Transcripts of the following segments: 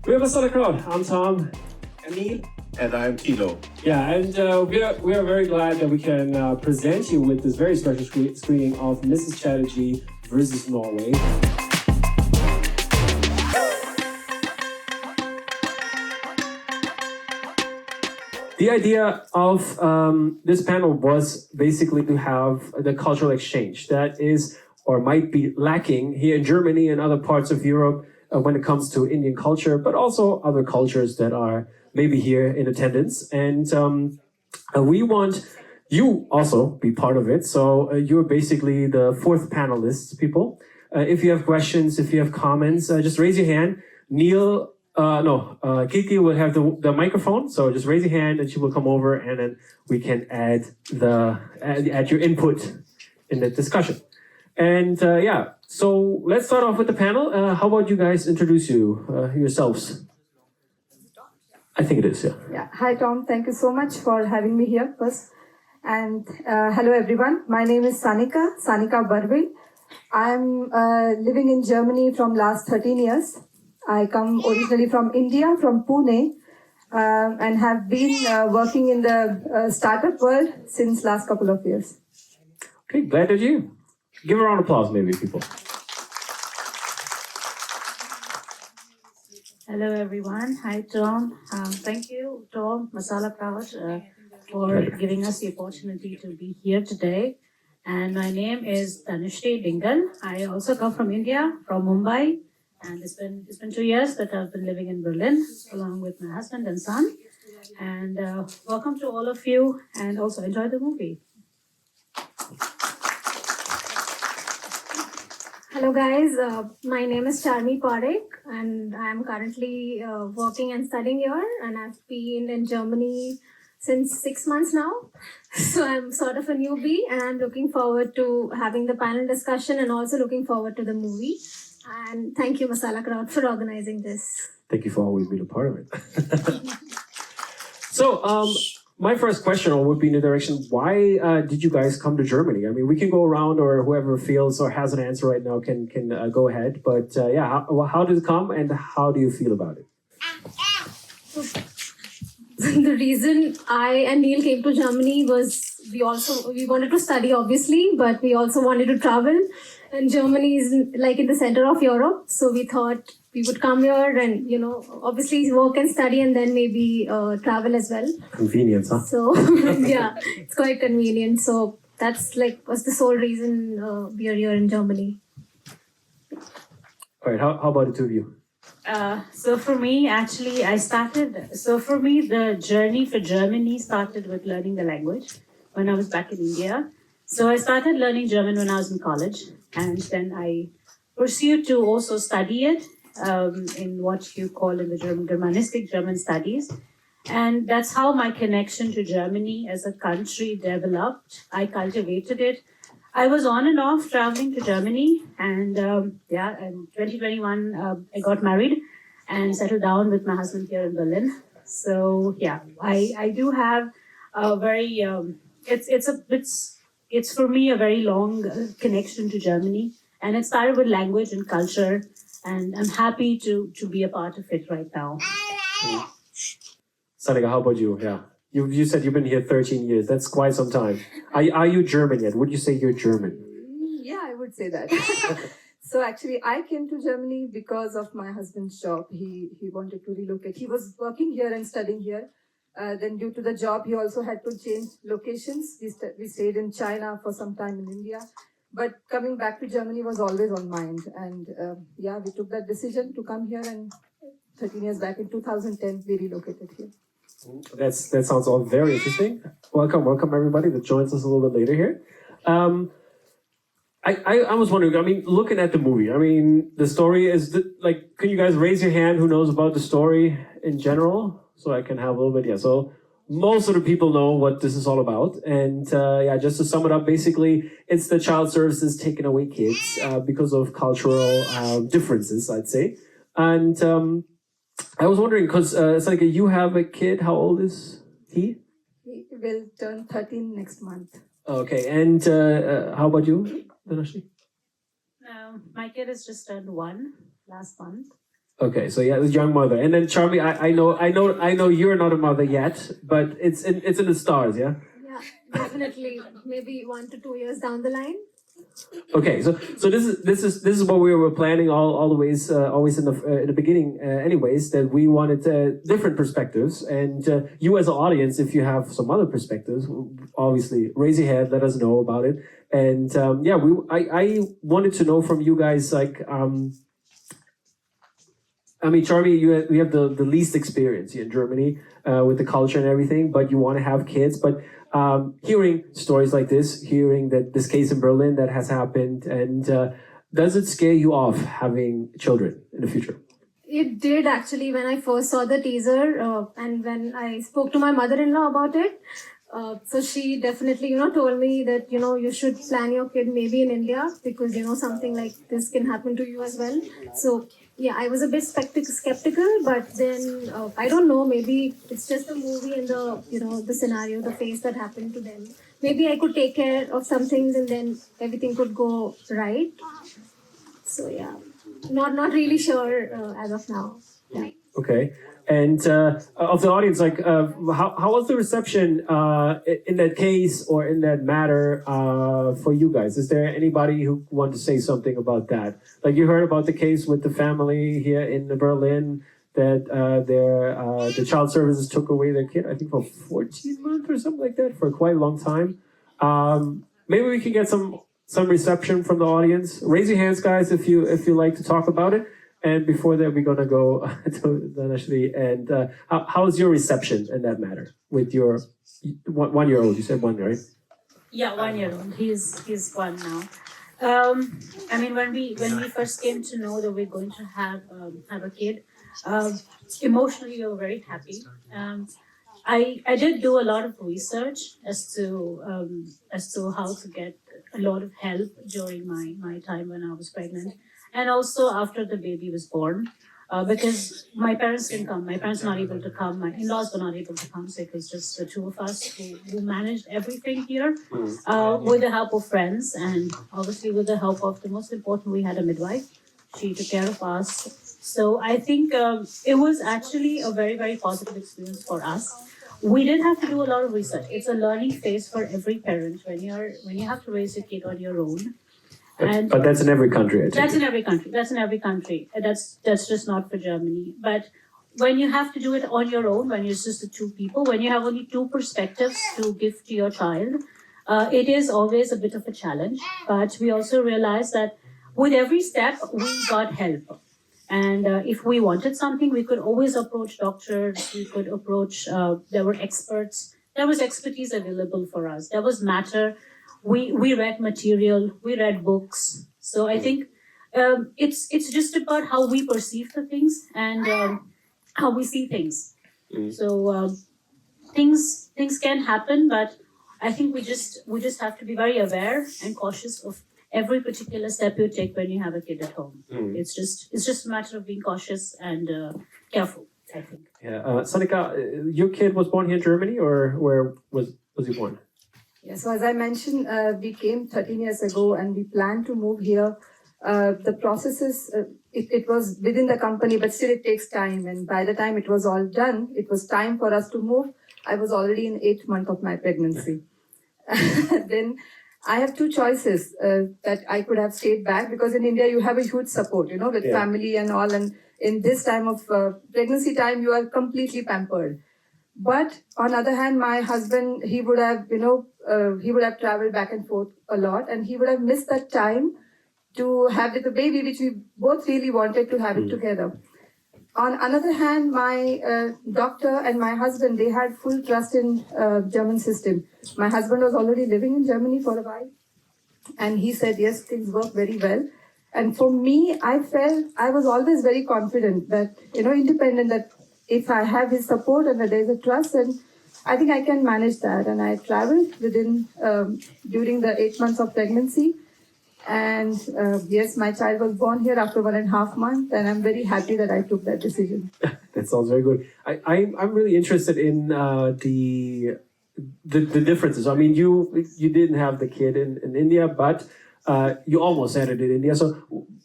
We have MASALAKRAUT. I'm Tom. I'm Neil. And I'm Tilo. Yeah, and we are very glad that we can present you with this very special screening of Mrs. Chatterjee versus Norway. The idea of this panel was basically to have the cultural exchange that is or might be lacking here in Germany and other parts of Europe when it comes to Indian culture, but also other cultures that are maybe here in attendance. And we want you also be part of it. So you're basically the fourth panelist, people. If you have questions, if you have comments, just raise your hand. Neil, Kiki will have the microphone. So just raise your hand and she will come over and then we can add your input in the discussion. And so let's start off with the panel. How about you guys introduce yourselves? I think it is, yeah. Yeah. Hi, Tom. Thank you so much for having me here first. And hello, everyone. My name is Sanika Barve. I'm living in Germany from last 13 years. I come originally from India, from Pune, and have been working in the startup world since last couple of years. Okay, glad that you. Give a round of applause, maybe, people. Hello, everyone. Hi, Tom. Thank you, Tom, MASALAKRAUT, for giving us the opportunity to be here today. And my name is Tanushree Dingal. I also come from India, from Mumbai. And it's been 2 years that I've been living in Berlin, along with my husband and son. And welcome to all of you, and also enjoy the movie. Hello guys, my name is Charmi Parekh and I am currently working and studying here, and I've been in Germany since 6 months now. So I'm sort of a newbie and I'm looking forward to having the panel discussion and also looking forward to the movie. And thank you MASALAKRAUT for organizing this. Thank you for always being a part of it. So, my first question would be in the direction, why did you guys come to Germany? I mean, we can go around, or whoever feels or has an answer right now can go ahead. But how did it come and how do you feel about it? The reason I and Neil came to Germany was we wanted to study obviously, but we also wanted to travel. And Germany is like in the center of Europe. So we thought we would come here and, obviously work and study and then maybe travel as well. Convenience, huh? So, yeah, it's quite convenient. So that's was the sole reason we are here in Germany. All right, how about the two of you? So for me, actually, the journey for Germany started with learning the language when I was back in India. So I started learning German when I was in college, and then I pursued to also study it in what you call in the Germanistic German studies. And that's how my connection to Germany as a country developed. I cultivated it. I was on and off traveling to Germany, and in 2021, I got married and settled down with my husband here in Berlin. So yeah, I do have a very, it's for me a very long connection to Germany, and it started with language and culture, and I'm happy to be a part of it right now. Sanika, how about you? Yeah. You said you've been here 13 years. That's quite some time. Are you German yet? Would you say you're German? Yeah, I would say that. So actually, I came to Germany because of my husband's job. He wanted to relocate. He was working here and studying here. Then due to the job, he also had to change locations. We stayed in China for some time, in India. But coming back to Germany was always on mind. And we took that decision to come here, and 13 years back in 2010, we relocated here. That sounds all very interesting. Welcome everybody that joins us a little bit later here. I was wondering, I mean, looking at the movie, I mean, the story is, can you guys raise your hand who knows about the story in general? So I can have a little bit, so most of the people know what this is all about. And just to sum it up, basically, it's the child services taking away kids because of cultural differences, I'd say. And I was wondering, because it's like you have a kid, how old is he? He will turn 13 next month. Okay, and how about you, Tanushree? My kid has just turned 1 last month. Okay, so yeah, the young mother, and then Charmy, I know you're not a mother yet, but it's in the stars, yeah. Yeah, definitely. Maybe 1 to 2 years down the line. Okay, so this is what we were planning all the ways always in the beginning, anyways, that we wanted different perspectives, and you as an audience, if you have some other perspectives, obviously raise your hand, let us know about it, and yeah, I wanted to know from you guys like. I mean, Charmy, you have the least experience here in Germany with the culture and everything, but you want to have kids. But hearing stories like this, hearing that this case in Berlin that has happened, and does it scare you off having children in the future? It did actually when I first saw the teaser and when I spoke to my mother-in-law about it. So she definitely, told me that, you should plan your kid maybe in India because, something like this can happen to you as well. So, yeah, I was a bit skeptical, but then I don't know, maybe it's just the movie and the scenario, the phase that happened to them. Maybe I could take care of some things and then everything could go right. So, yeah, not really sure as of now. Yeah. Okay. And of the audience, like, how was the reception in that case or in that matter for you guys? Is there anybody who wanted to say something about that? Like, you heard about the case with the family here in Berlin that the child services took away their kid, I think for 14 months or something like that, for quite a long time. Maybe we can get some reception from the audience. Raise your hands, guys, if you like to talk about it. And before that, we're gonna go to Dhanashri. And how's your reception in that matter with your 1 year old? You said one, right? Yeah, 1 year old. He's one now. I mean, when we first came to know that we're going to have a kid, emotionally we were very happy. I did do a lot of research as to how to get a lot of help during my time when I was pregnant. And also after the baby was born, because my parents didn't come. My parents were not able to come. My in-laws were not able to come. So it was just the two of us who managed everything here with the help of friends and obviously with the help of the most important, we had a midwife. She took care of us. So I think it was actually a very, very positive experience for us. We did have to do a lot of research. It's a learning phase for every parent when you have to raise your kid on your own. But that's in every country, I think. That's in every country. That's just not for Germany. But when you have to do it on your own, when you're just the two people, when you have only two perspectives to give to your child, it is always a bit of a challenge. But we also realize that with every step, we got help. And if we wanted something, we could always approach doctors. We could approach, there were experts. There was expertise available for us. There was matter. We read material, we read books. So I think it's just about how we perceive the things and how we see things. So things can happen, but I think we just have to be very aware and cautious of every particular step you take when you have a kid at home. It's just a matter of being cautious and careful, I think. Yeah, Sanika, your kid was born here in Germany, or where was he born? Yeah, so as I mentioned, we came 13 years ago and we planned to move here. The processes, it was within the company, but still it takes time. And by the time it was all done, it was time for us to move. I was already in 8th month of my pregnancy. Then I have two choices that I could have stayed back because in India you have a huge support, with family and all. And in this time of pregnancy time, you are completely pampered. But on the other hand, my husband, he would have, he would have traveled back and forth a lot and he would have missed that time to have with the baby, which we both really wanted to have it together. On another hand, my doctor and my husband, they had full trust in German system. My husband was already living in Germany for a while and he said, yes, things work very well. And for me, I felt I was always very confident that, independent, that if I have his support and that there's a trust, then I think I can manage that. And I traveled during the 8 months of pregnancy. And yes, my child was born here after 1.5 months, and I'm very happy that I took that decision. That sounds very good. I'm really interested in the differences. I mean, you didn't have the kid in India, but you almost had it in India. So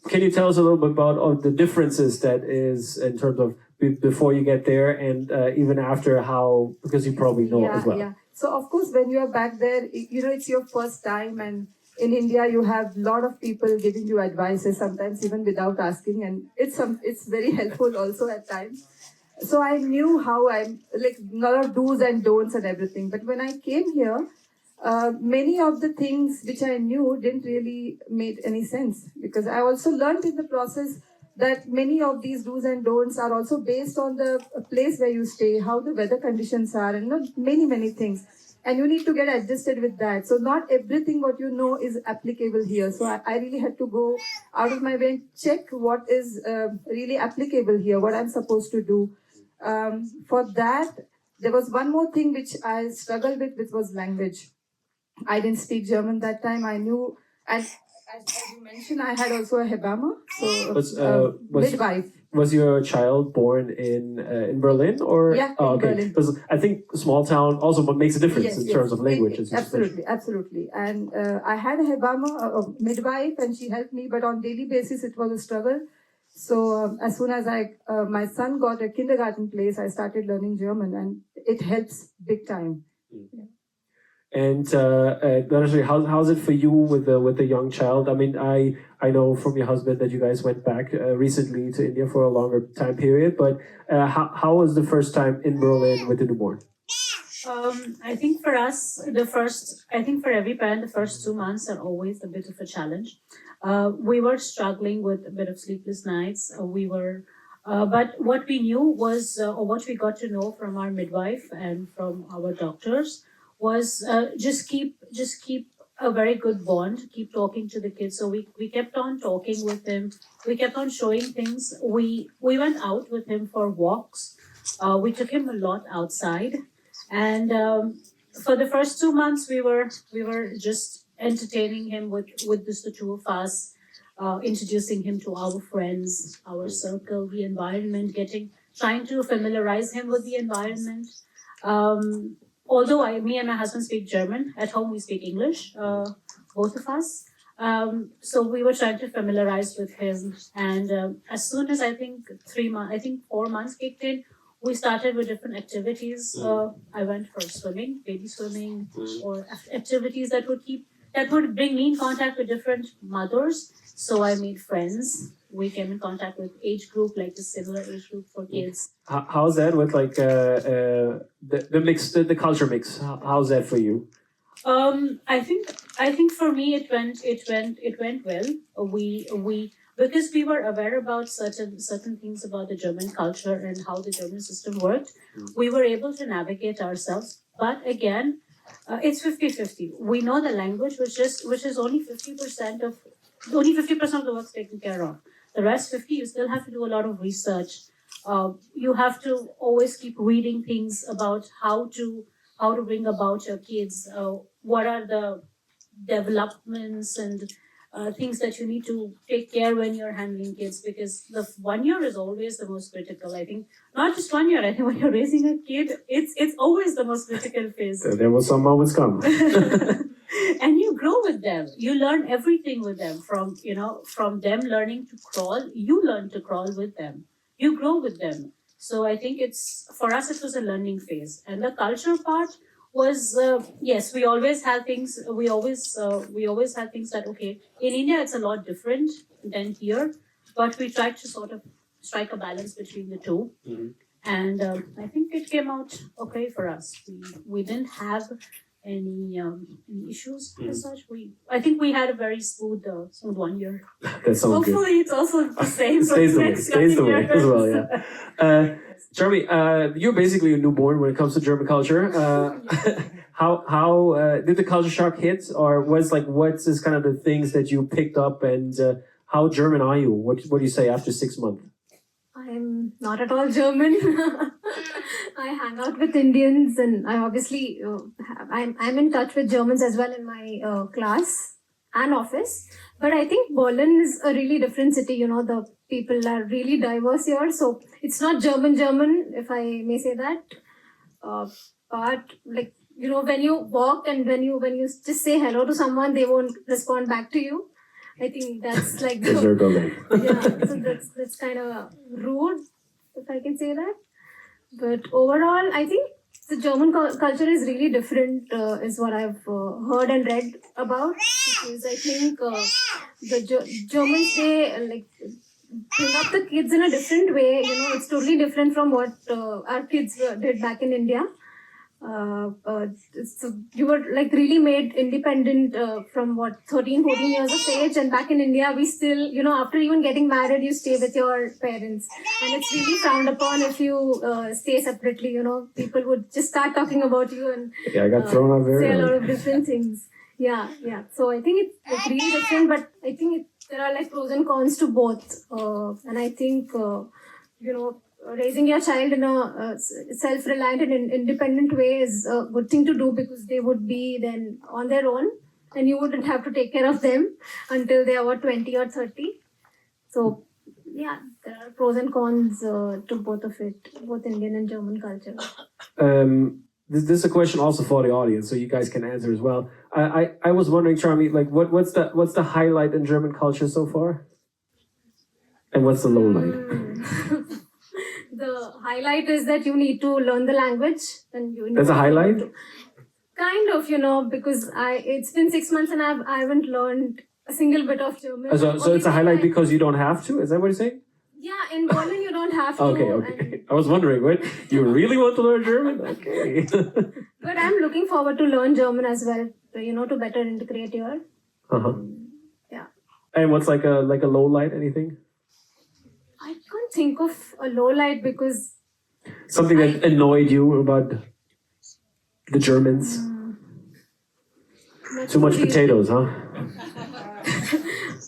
can you tell us a little bit about the differences that is in terms of before you get there and even after how, because you probably know as well. Yeah. So of course, when you are back there, it's your first time, and in India you have a lot of people giving you advices, sometimes even without asking, and it's very helpful also at times. So I knew how I'm like lot of do's and don'ts and everything. But when I came here, many of the things which I knew didn't really made any sense, because I also learned in the process that many of these do's and don'ts are also based on the place where you stay, how the weather conditions are, and many things. And you need to get adjusted with that. So not everything what you know is applicable here. So I really had to go out of my way and check what is really applicable here, what I'm supposed to do. For that, there was one more thing which I struggled with, which was language. I didn't speak German that time. I knew, and as you mentioned, I had also a Hebama, so midwife. Was your child born in Berlin or? Yeah, oh, in okay. Berlin. Because I think small town also makes a difference in terms of language. Absolutely. And I had a Hebama, a midwife, and she helped me. But on daily basis, it was a struggle. So as soon as my son got a kindergarten place, I started learning German, and it helps big time. Yeah. And Dhanashree, how's it for you with the young child? I mean, I know from your husband that you guys went back recently to India for a longer time period, but how was the first time in Berlin with the newborn? I think for us, I think for every parent, the first 2 months are always a bit of a challenge. We were struggling with a bit of sleepless nights. But what we knew was, or what we got to know from our midwife and from our doctors, was just keep a very good bond, keep talking to the kids. So we kept on talking with him. We kept on showing things. We went out with him for walks. We took him a lot outside. And for the first 2 months, we were just entertaining him with just the two of us, introducing him to our friends, our circle, the environment, trying to familiarize him with the environment. Although me and my husband speak German, at home we speak English, both of us. So we were trying to familiarize with him. And as soon as I think 4 months kicked in, we started with different activities. I went for swimming, baby swimming, or activities that would bring me in contact with different mothers. So I made friends. We came in contact with age group, like a similar age group for kids. How's that with like the mix, the culture mix? How's that for you? I think for me it went well. We because we were aware about certain things about the German culture and how the German system worked, we were able to navigate ourselves. But again, it's 50-50. We know the language, which is only 50% of the work's taken care of. The rest 50, you still have to do a lot of research. You have to always keep reading things about how to bring about your kids. What are the developments and things that you need to take care when you're handling kids, because the 1 year is always the most critical. I think not just 1 year. I think when you're raising a kid, it's always the most critical phase. There will some moments come. And you grow with them. You learn everything with them. From them learning to crawl, you learn to crawl with them. You grow with them. So I think for us it was a learning phase. And the culture part was yes, we always had things. We always had things that okay. In India, it's a lot different than here, but we tried to sort of strike a balance between the two. Mm-hmm. And I think it came out okay for us. We didn't have any issues as such. I think we had a very smooth 1 year. That sounds Hopefully good. it's also the same. Stays the way as well, yeah. Jeremy, you're basically a newborn when it comes to German culture. How did the culture shock hit, or what's this kind of the things that you picked up, and how German are you? What do you say after 6 months? I'm not at all German. I hang out with Indians, and I obviously I'm in touch with Germans as well in my class and office. But I think Berlin is a really different city. The people are really diverse here, so it's not German, if I may say that. But when you walk and when you just say hello to someone, they won't respond back to you. I think that's like yeah, so that's kind of rude, if I can say that. But overall, I think the German culture is really different, is what I've heard and read about. Because I think the Germans, they like bring up the kids in a different way. You know, it's totally different from what our kids did back in India. So you were like really made independent from what 13, 14 years of age, and back in India we still, you know, after even getting married you stay with your parents, and it's really frowned upon if you stay separately. You know, people would just start talking about you and Yeah, I got thrown out very say a lot early. of different things. Yeah. So I think it's like really different, but I think there are like pros and cons to both, and I think you know, raising your child in a self-reliant and independent way is a good thing to do, because they would be then on their own and you wouldn't have to take care of them until they are 20 or 30. So yeah, there are pros and cons to both of it, both Indian and German culture. This is a question also for the audience, so you guys can answer as well. I was wondering, Charmy, like what's the highlight in German culture so far, and what's the low light? The highlight is that you need to learn the language, and you. That's a highlight. Kind of, you know, because it's been 6 months and I haven't learned a single bit of German. So it's a highlight because you don't have to. Is that what you're saying? Yeah, in Berlin you don't have to. Okay. I was wondering, what, you really want to learn German? Okay. But I'm looking forward to learn German as well, you know, to better integrate here. Yeah. And what's like a low light? Anything? I can't think of a low light because something that annoyed you about the Germans? Too much potatoes, huh?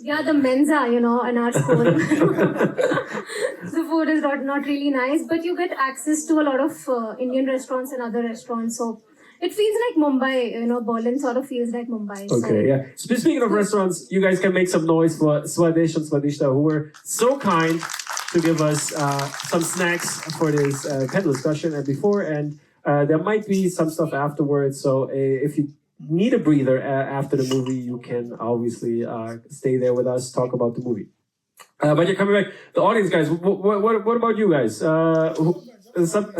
Yeah, the mensa, you know, in our school. The food is not really nice, but you get access to a lot of Indian restaurants and other restaurants. So it feels like Mumbai, you know, Berlin sort of feels like Mumbai. Okay, yeah. So speaking of restaurants, you guys can make some noise for Swadesh and Swadishta, who were so kind to give us some snacks for this panel discussion and before, and there might be some stuff afterwards. So if you need a breather after the movie, you can obviously stay there with us, talk about the movie. But you're coming back. The audience, guys, what about you guys?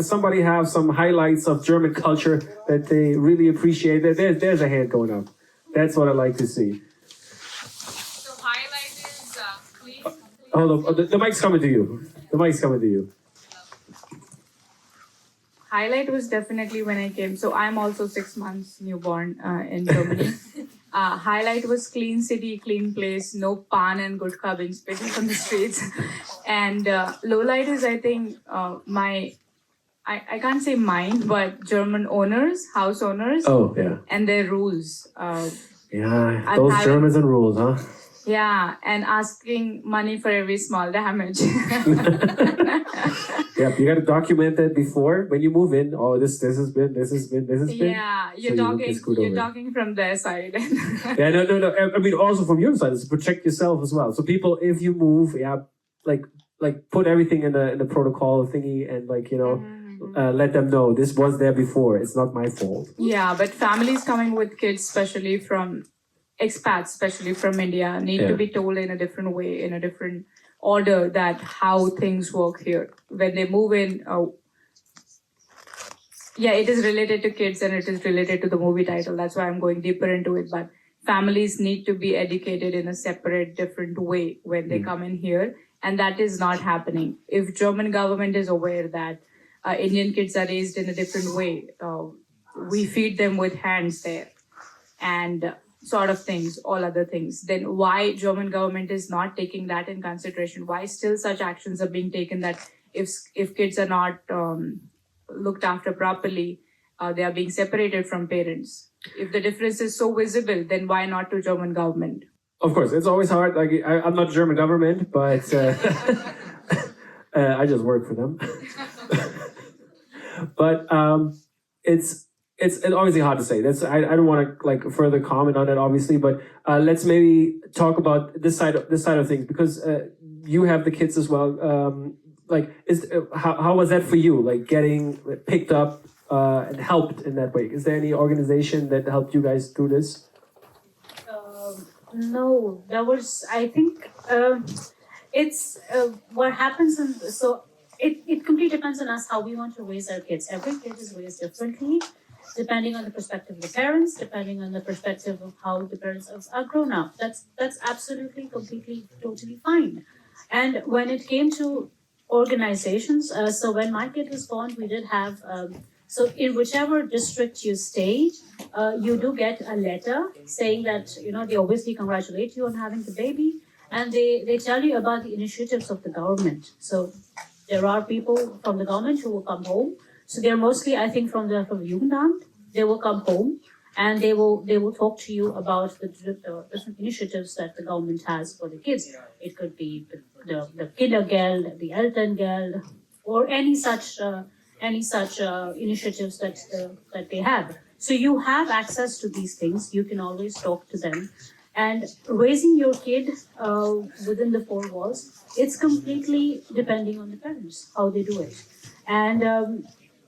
Somebody have some highlights of German culture that they really appreciate? There's a hand going up. That's what I like to see. So highlight is please. Hold on, the mic's coming to you. The mic's coming to you. Highlight was definitely when I came. So I'm also 6 months newborn in Germany. Highlight was clean city, clean place, no pan and gutka being spitting from the streets. And lowlight is, I think, I can't say mine, but German owners, house owners. Oh, yeah. And their rules. Yeah, those Germans and rules, huh? Yeah, and asking money for every small damage. Yeah, you got to document that before when you move in. Oh, this has been. Yeah, you're talking from their side. Yeah, no. I mean, also from your side, is to protect yourself as well. So people, if you move, like put everything in the protocol thingy, and let them know this was there before. It's not my fault. Yeah, but families coming with kids, especially from expats, especially from India, need to be told in a different way, in a different order, that how things work here. When they move in, it is related to kids and it is related to the movie title. That's why I'm going deeper into it. But families need to be educated in a separate, different way when they come in here. And that is not happening. If German government is aware that Indian kids are raised in a different way, we feed them with hands there and sort of things, all other things, then why German government is not taking that in consideration? Why still such actions are being taken that if kids are not looked after properly, they are being separated from parents? If the difference is so visible, then why not to German government? Of course, it's always hard. Like I'm not German government, but I just work for them. But it's obviously hard to say. I don't want to further comment on it, obviously, but let's maybe talk about this side of things, because you have the kids as well. How was that for you? Like getting picked up and helped in that way? Is there any organization that helped you guys through this? No, there was, I think, it's what happens in, so it completely depends on us how we want to raise our kids. Every kid is raised differently, depending on the perspective of the parents, depending on the perspective of how the parents are grown up. That's absolutely, completely, totally fine. And when it came to organizations, so when my kid was born, we did have, so in whichever district you stay, you do get a letter saying that, they obviously congratulate you on having the baby, and they tell you about the initiatives of the government. So there are people from the government who will come home. So they're mostly, I think, from Jugendamt. They will come home and they will talk to you about the different initiatives that the government has for the kids. It could be the Kindergeld, the Elterngeld, or any such initiatives that they have. So you have access to these things. You can always talk to them. And raising your kid within the four walls, it's completely depending on the parents, how they do it. And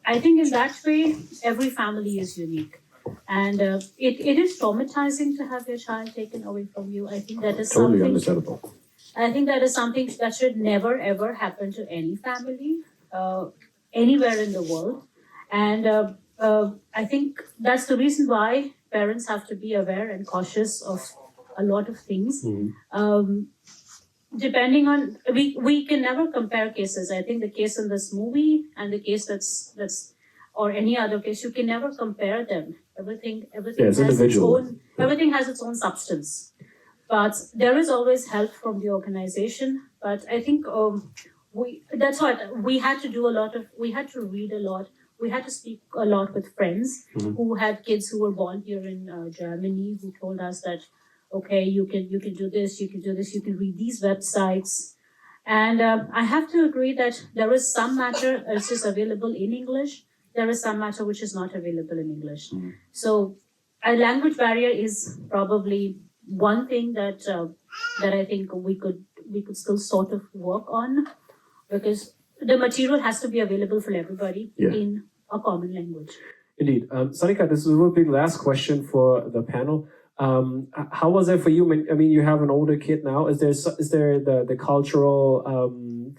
I think in that way, every family is unique. And it is traumatizing to have your child taken away from you. I think that is Totally something. understandable. I think that is something that should never ever happen to any family, anywhere in the world. And I think that's the reason why parents have to be aware and cautious of a lot of things. Depending on, we can never compare cases. I think the case in this movie and the case that's or any other case, you can never compare them. Everything it's has its individual. own. Everything has its own substance. But there is always help from the organization. But I think that's what we had to do a lot of. We had to read a lot. We had to speak a lot with friends who had kids who were born here in Germany, who told us that, okay, you can do this, you can do this, you can read these websites. And I have to agree that there is some matter which is available in English. There is some matter which is not available in English. So a language barrier is probably one thing that I think we could still sort of work on, because the material has to be available for everybody in a common language. Indeed. Sanika, this will be the last question for the panel. How was it for you? I mean, you have an older kid now. Is there the cultural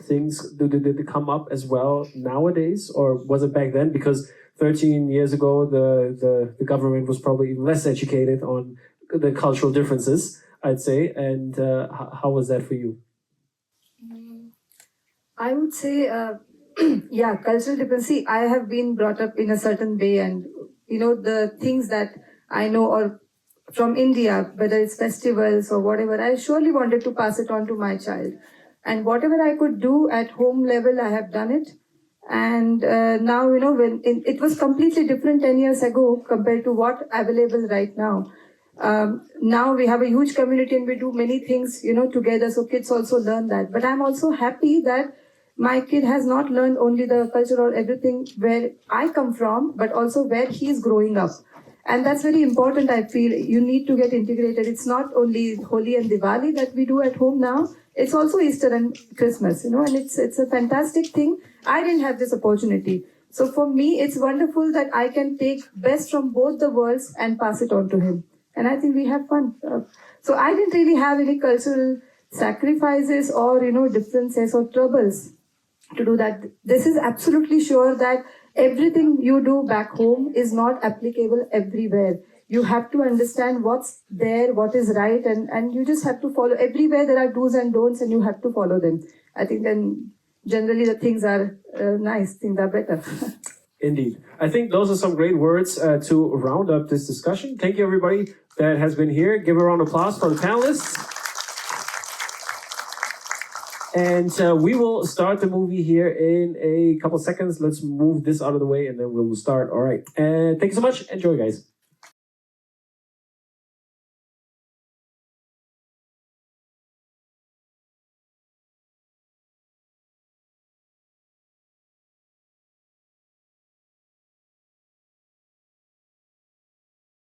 things, did they come up as well nowadays, or was it back then? Because 13 years ago, the government was probably even less educated on the cultural differences, I'd say. And how was that for you? I would say, yeah, cultural difference. See, I have been brought up in a certain way, and the things that I know or from India, whether it's festivals or whatever, I surely wanted to pass it on to my child. And whatever I could do at home level, I have done it. And now, when it was completely different 10 years ago compared to what available right now. Now we have a huge community and we do many things, together. So kids also learn that. But I'm also happy that my kid has not learned only the culture or everything where I come from, but also where he's growing up. And that's very important, I feel. You need to get integrated. It's not only Holi and Diwali that we do at home now. It's also Easter and Christmas, and it's a fantastic thing. I didn't have this opportunity. So for me, it's wonderful that I can take best from both the worlds and pass it on to him. And I think we have fun. So I didn't really have any cultural sacrifices or, differences or troubles to do that. This is absolutely sure that everything you do back home is not applicable everywhere. You have to understand what's there, what is right, and you just have to follow. Everywhere there are do's and don'ts, and you have to follow them. I think then generally the things are nice, things are better. Indeed. I think those are some great words to round up this discussion. Thank you, everybody that has been here. Give a round of applause for the panelists. And we will start the movie here in a couple seconds. Let's move this out of the way and then we'll start. All right. And thank you so much. Enjoy, guys.